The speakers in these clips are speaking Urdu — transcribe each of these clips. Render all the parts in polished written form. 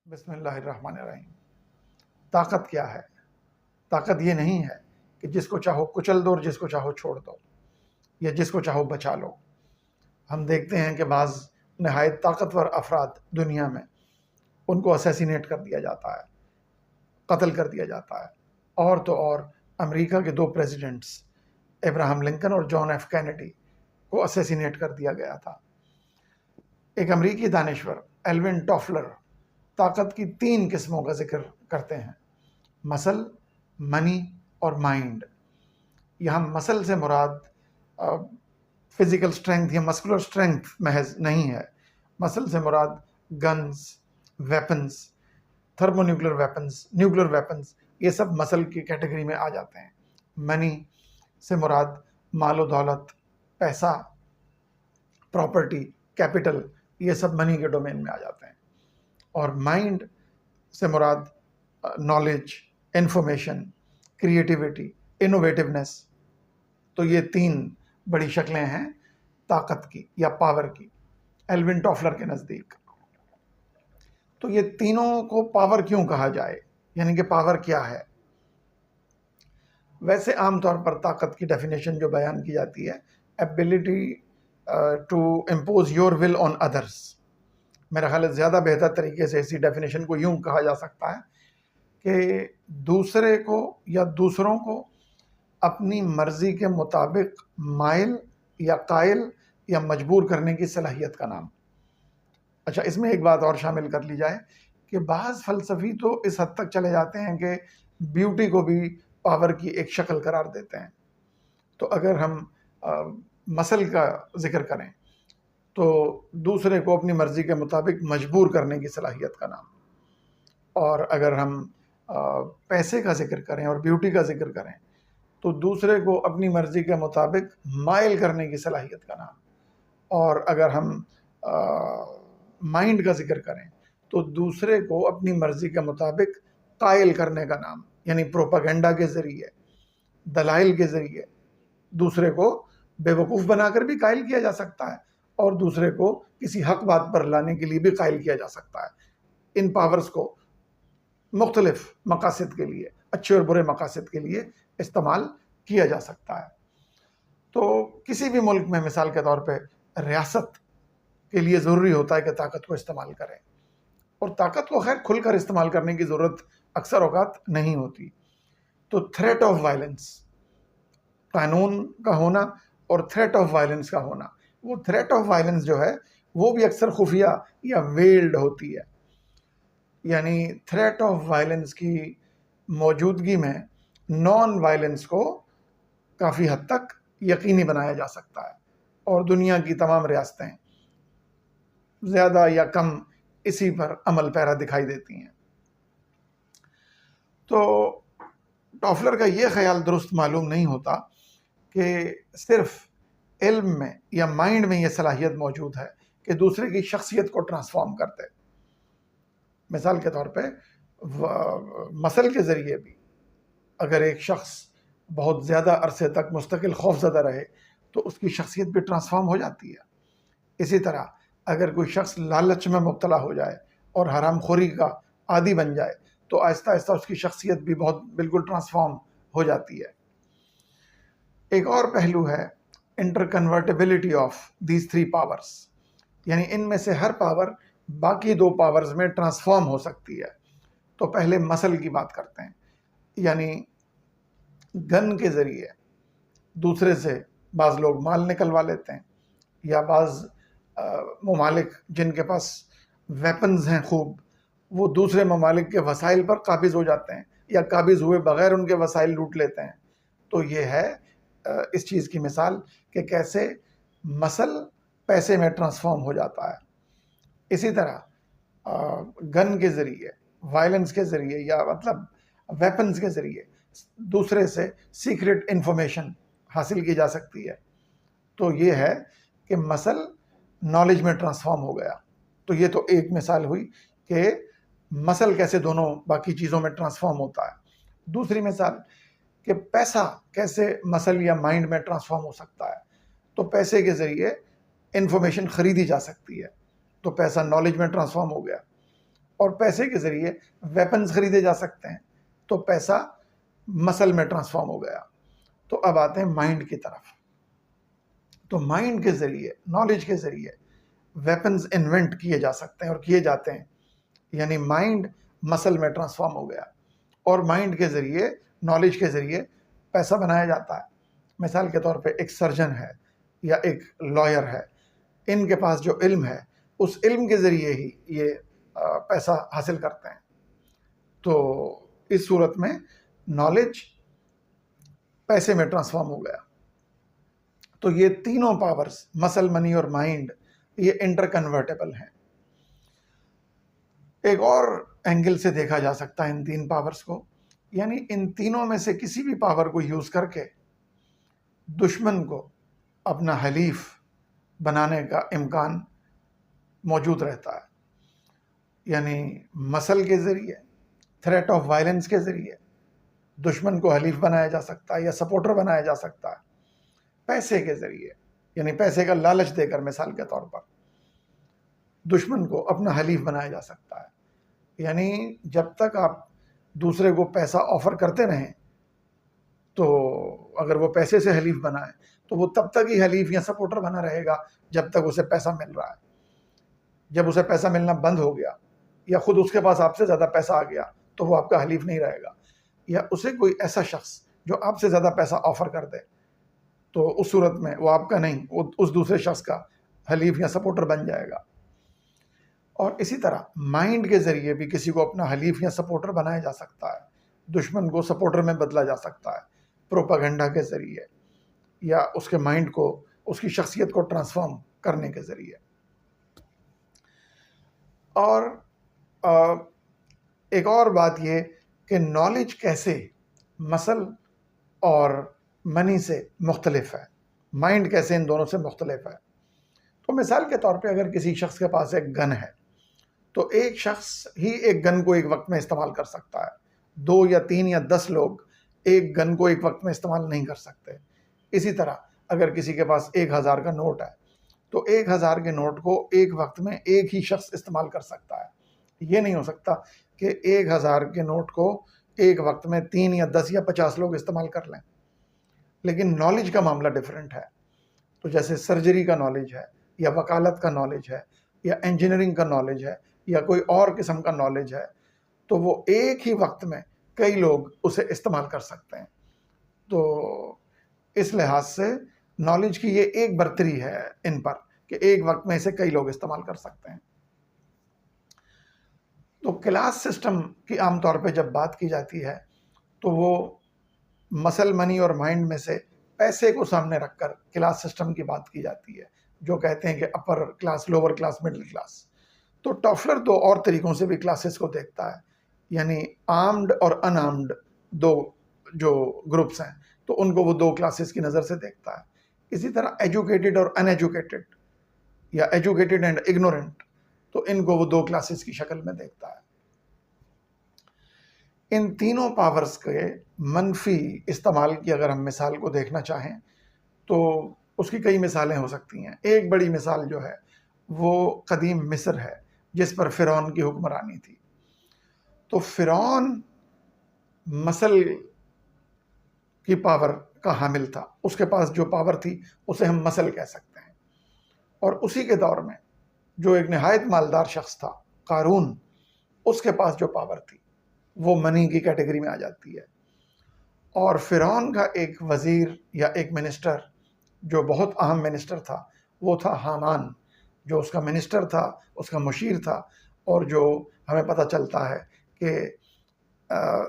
بسم اللہ الرحمن الرحیم۔ طاقت کیا ہے؟ طاقت یہ نہیں ہے کہ جس کو چاہو کچل دو اور جس کو چاہو چھوڑ دو یا جس کو چاہو بچا لو۔ ہم دیکھتے ہیں کہ بعض نہایت طاقتور افراد دنیا میں ان کو اسیسینیٹ کر دیا جاتا ہے، قتل کر دیا جاتا ہے۔ اور تو اور امریکہ کے 2 پریزیڈنٹس ابراہم لنکن اور جان ایف کینیڈی کو اسیسینیٹ کر دیا گیا تھا۔ ایک امریکی دانشور ایلون ٹافلر طاقت کی 3 قسموں کا ذکر کرتے ہیں: مسل، منی اور مائنڈ۔ یہاں مسل سے مراد فزیکل سٹرینگتھ یا مسکولر سٹرینگتھ محض نہیں ہے۔ مسل سے مراد guns, weapons, thermonuclear weapons, nuclear weapons, یہ سب مسل کی کیٹیگری میں آ جاتے ہیں۔ منی سے مراد مال و دولت، پیسہ، پراپرٹی، کیپٹل، یہ سب منی کے ڈومین میں آ جاتے ہیں۔ اور مائنڈ سے مراد نالج، انفارمیشن، کریٹیوٹی، انوویٹیونیس۔ تو یہ 3 بڑی شکلیں ہیں طاقت کی یا پاور کی ایلون ٹافلر کے نزدیک۔ تو یہ تینوں کو پاور کیوں کہا جائے، یعنی کہ پاور کیا ہے؟ ویسے عام طور پر طاقت کی ڈیفینیشن جو بیان کی جاتی ہے، ability to impose your will on others. میرا خیال ہے زیادہ بہتر طریقے سے اسی ڈیفینیشن کو یوں کہا جا سکتا ہے کہ دوسرے کو یا دوسروں کو اپنی مرضی کے مطابق مائل یا قائل یا مجبور کرنے کی صلاحیت کا نام۔ اچھا، اس میں ایک بات اور شامل کر لی جائے کہ بعض فلسفی تو اس حد تک چلے جاتے ہیں کہ بیوٹی کو بھی پاور کی ایک شکل قرار دیتے ہیں۔ تو اگر ہم مسل کا ذکر کریں تو دوسرے کو اپنی مرضی کے مطابق مجبور کرنے کی صلاحیت کا نام، اور اگر ہم پیسے کا ذکر کریں اور بیوٹی کا ذکر کریں تو دوسرے کو اپنی مرضی کے مطابق مائل کرنے کی صلاحیت کا نام، اور اگر ہم مائنڈ کا ذکر کریں تو دوسرے کو اپنی مرضی کے مطابق قائل کرنے کا نام، یعنی پروپیگنڈا کے ذریعے، دلائل کے ذریعے دوسرے کو بے وقوف بنا کر بھی قائل کیا جا سکتا ہے اور دوسرے کو کسی حق بات پر لانے کے لیے بھی قائل کیا جا سکتا ہے۔ ان پاورز کو مختلف مقاصد کے لیے، اچھے اور برے مقاصد کے لیے استعمال کیا جا سکتا ہے۔ تو کسی بھی ملک میں مثال کے طور پہ ریاست کے لیے ضروری ہوتا ہے کہ طاقت کو استعمال کرے، اور طاقت کو خیر کھل کر استعمال کرنے کی ضرورت اکثر اوقات نہیں ہوتی۔ تو تھریٹ آف وائلنس، قانون کا ہونا اور تھریٹ آف وائلنس کا ہونا، وہ تھریٹ آف وائلنس جو ہے وہ بھی اکثر خفیہ یا ویلڈ ہوتی ہے، یعنی تھریٹ آف وائلنس کی موجودگی میں نان وائلنس کو کافی حد تک یقینی بنایا جا سکتا ہے، اور دنیا کی تمام ریاستیں زیادہ یا کم اسی پر عمل پیرا دکھائی دیتی ہیں۔ تو ٹافلر کا یہ خیال درست معلوم نہیں ہوتا کہ صرف علم میں یا مائنڈ میں یہ صلاحیت موجود ہے کہ دوسرے کی شخصیت کو ٹرانسفارم کرتے۔ مثال کے طور پہ مسل کے ذریعے بھی اگر ایک شخص بہت زیادہ عرصے تک مستقل خوف زدہ رہے تو اس کی شخصیت بھی ٹرانسفارم ہو جاتی ہے۔ اسی طرح اگر کوئی شخص لالچ میں مبتلا ہو جائے اور حرام خوری کا عادی بن جائے تو آہستہ آہستہ اس کی شخصیت بھی بالکل ٹرانسفارم ہو جاتی ہے۔ ایک اور پہلو ہے inter convertibility of these 3 powers, یعنی ان میں سے ہر پاور باقی 2 پاورز میں ٹرانسفارم ہو سکتی ہے۔ تو پہلے مسل کی بات کرتے ہیں، یعنی گن کے ذریعے دوسرے سے بعض لوگ مال نکلوا لیتے ہیں، یا بعض ممالک جن کے پاس ویپنز ہیں خوب، وہ دوسرے ممالک کے وسائل پر قابض ہو جاتے ہیں یا قابض ہوئے بغیر ان کے وسائل لوٹ لیتے ہیں۔ تو یہ ہے اس چیز کی مثال کہ کیسے مسل پیسے میں ٹرانسفارم ہو جاتا ہے۔ اسی طرح گن کے ذریعے، وائلنس کے ذریعے، یا مطلب ویپنز کے ذریعے دوسرے سے سیکرٹ انفارمیشن حاصل کی جا سکتی ہے۔ تو یہ ہے کہ مسل نالج میں ٹرانسفارم ہو گیا۔ تو یہ تو ایک مثال ہوئی کہ مسل کیسے دونوں باقی چیزوں میں ٹرانسفارم ہوتا ہے۔ دوسری مثال کہ پیسہ کیسے مسل یا مائنڈ میں ٹرانسفارم ہو سکتا ہے۔ تو پیسے کے ذریعے انفارمیشن خریدی جا سکتی ہے، تو پیسہ نالج میں ٹرانسفارم ہو گیا۔ اور پیسے کے ذریعے ویپنز خریدے جا سکتے ہیں، تو پیسہ مسل میں ٹرانسفارم ہو گیا۔ تو اب آتے ہیں مائنڈ کی طرف۔ تو مائنڈ کے ذریعے، نالج کے ذریعے ویپنز انوینٹ کیے جا سکتے ہیں اور کیے جاتے ہیں، یعنی مائنڈ مسل میں ٹرانسفارم ہو گیا، اور مائنڈ کے ذریعے، نالج کے ذریعے پیسہ بنایا جاتا ہے۔ مثال کے طور پہ ایک سرجن ہے یا ایک لائر ہے، ان کے پاس جو علم ہے، اس علم کے ذریعے ہی یہ پیسہ حاصل کرتے ہیں۔ تو اس صورت میں نالج پیسے میں ٹرانسفارم ہو گیا۔ تو یہ تینوں پاورز، مسل، منی اور مائنڈ، یہ انٹر کنورٹیبل ہیں۔ ایک اور اینگل سے دیکھا جا سکتا ہے ان تین پاورز کو، یعنی ان تینوں میں سے کسی بھی پاور کو یوز کر کے دشمن کو اپنا حلیف بنانے کا امکان موجود رہتا ہے۔ یعنی مسل کے ذریعے، تھریٹ آف وائلنس کے ذریعے دشمن کو حلیف بنایا جا سکتا ہے یا سپورٹر بنایا جا سکتا ہے۔ پیسے کے ذریعے، یعنی پیسے کا لالچ دے کر مثال کے طور پر دشمن کو اپنا حلیف بنایا جا سکتا ہے۔ یعنی جب تک آپ دوسرے کو پیسہ آفر کرتے رہیں، تو اگر وہ پیسے سے حلیف بنائے تو وہ تب تک ہی حلیف یا سپورٹر بنا رہے گا جب تک اسے پیسہ مل رہا ہے۔ جب اسے پیسہ ملنا بند ہو گیا یا خود اس کے پاس آپ سے زیادہ پیسہ آ گیا تو وہ آپ کا حلیف نہیں رہے گا، یا اسے کوئی ایسا شخص جو آپ سے زیادہ پیسہ آفر کر دے تو اس صورت میں وہ آپ کا نہیں، وہ اس دوسرے شخص کا حلیف یا سپورٹر بن جائے گا۔ اور اسی طرح مائنڈ کے ذریعے بھی کسی کو اپنا حلیف یا سپورٹر بنایا جا سکتا ہے، دشمن کو سپورٹر میں بدلا جا سکتا ہے پروپیگنڈا کے ذریعے، یا اس کے مائنڈ کو، اس کی شخصیت کو ٹرانسفارم کرنے کے ذریعے۔ اور ایک اور بات یہ کہ نالج کیسے مسل اور منی سے مختلف ہے، مائنڈ کیسے ان دونوں سے مختلف ہے۔ تو مثال کے طور پہ اگر کسی شخص کے پاس ایک گن ہے تو ایک شخص ہی ایک گن کو ایک وقت میں استعمال کر سکتا ہے، 2 یا 3 یا 10 لوگ ایک گن کو ایک وقت میں استعمال نہیں کر سکتے۔ اسی طرح اگر کسی کے پاس 1000 کا نوٹ ہے تو 1000 کے نوٹ کو ایک وقت میں ایک ہی شخص استعمال کر سکتا ہے۔ یہ نہیں ہو سکتا کہ 1000 کے نوٹ کو ایک وقت میں 3 یا 10 یا 50 لوگ استعمال کر لیں۔ لیکن نالج کا معاملہ ڈیفرنٹ ہے۔ تو جیسے سرجری کا نالج ہے، یا وکالت کا نالج ہے، یا انجینئرنگ کا نالج ہے، یا کوئی اور قسم کا نالج ہے، تو وہ ایک ہی وقت میں کئی لوگ اسے استعمال کر سکتے ہیں۔ تو اس لحاظ سے نالج کی یہ ایک برتری ہے ان پر کہ ایک وقت میں اسے کئی لوگ استعمال کر سکتے ہیں۔ تو کلاس سسٹم کی عام طور پہ جب بات کی جاتی ہے تو وہ مسل، منی اور مائنڈ میں سے پیسے کو سامنے رکھ کر کلاس سسٹم کی بات کی جاتی ہے، جو کہتے ہیں کہ upper class, lower class, middle class. تو ٹافلر 2 اور طریقوں سے بھی کلاسز کو دیکھتا ہے، یعنی آرمڈ اور ان آرمڈ 2 جو گروپس ہیں، تو ان کو وہ 2 کلاسز کی نظر سے دیکھتا ہے۔ اسی طرح ایجوکیٹڈ اور ان ایجوکیٹڈ، یا ایجوکیٹڈ اینڈ اگنورنٹ، تو ان کو وہ 2 کلاسز کی شکل میں دیکھتا ہے۔ ان تینوں پاورز کے منفی استعمال کی اگر ہم مثال کو دیکھنا چاہیں تو اس کی کئی مثالیں ہو سکتی ہیں۔ ایک بڑی مثال جو ہے وہ قدیم مصر ہے، جس پر فرعون کی حکمرانی تھی۔ تو فرعون مسل کی پاور کا حامل تھا، اس کے پاس جو پاور تھی اسے ہم مسل کہہ سکتے ہیں۔ اور اسی کے دور میں جو ایک نہایت مالدار شخص تھا، قارون، اس کے پاس جو پاور تھی وہ منی کی کیٹیگری میں آ جاتی ہے۔ اور فرعون کا ایک وزیر یا ایک منسٹر جو بہت اہم منسٹر تھا، وہ تھا حامان، جو اس کا منسٹر تھا، اس کا مشیر تھا، اور جو ہمیں پتہ چلتا ہے کہ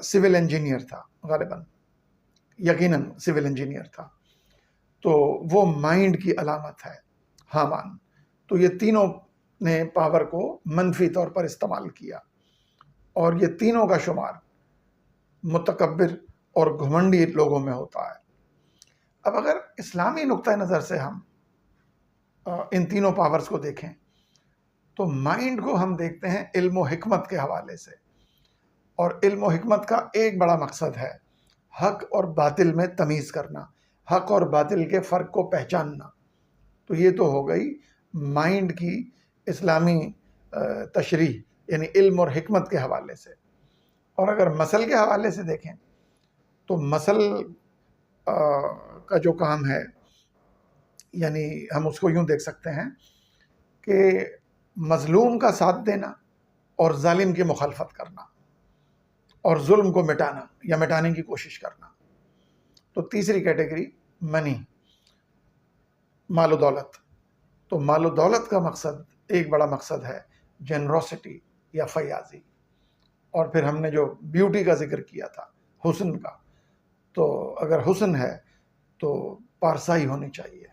سول انجینئر تھا، غالباً یقیناً سول انجینئر تھا۔ تو وہ مائنڈ کی علامت ہے، حامان۔ تو یہ تینوں نے پاور کو منفی طور پر استعمال کیا، اور یہ تینوں کا شمار متکبر اور گھمنڈی لوگوں میں ہوتا ہے۔ اب اگر اسلامی نقطہ نظر سے ہم ان تینوں پاورز کو دیکھیں تو مائنڈ کو ہم دیکھتے ہیں علم و حکمت کے حوالے سے، اور علم و حکمت کا ایک بڑا مقصد ہے حق اور باطل میں تمیز کرنا، حق اور باطل کے فرق کو پہچاننا۔ تو یہ تو ہو گئی مائنڈ کی اسلامی تشریح یعنی علم اور حکمت کے حوالے سے. اور اگر مسل کے حوالے سے دیکھیں تو مسل کا جو کام ہے، یعنی ہم اس کو یوں دیکھ سکتے ہیں کہ مظلوم کا ساتھ دینا اور ظالم کی مخالفت کرنا اور ظلم کو مٹانا یا مٹانے کی کوشش کرنا. تو تیسری کیٹیگری منی، مال و دولت. تو مال و دولت کا مقصد، ایک بڑا مقصد ہے جنروسٹی یا فیاضی. اور پھر ہم نے جو بیوٹی کا ذکر کیا تھا، حسن کا، تو اگر حسن ہے تو پارسائی ہونی چاہیے.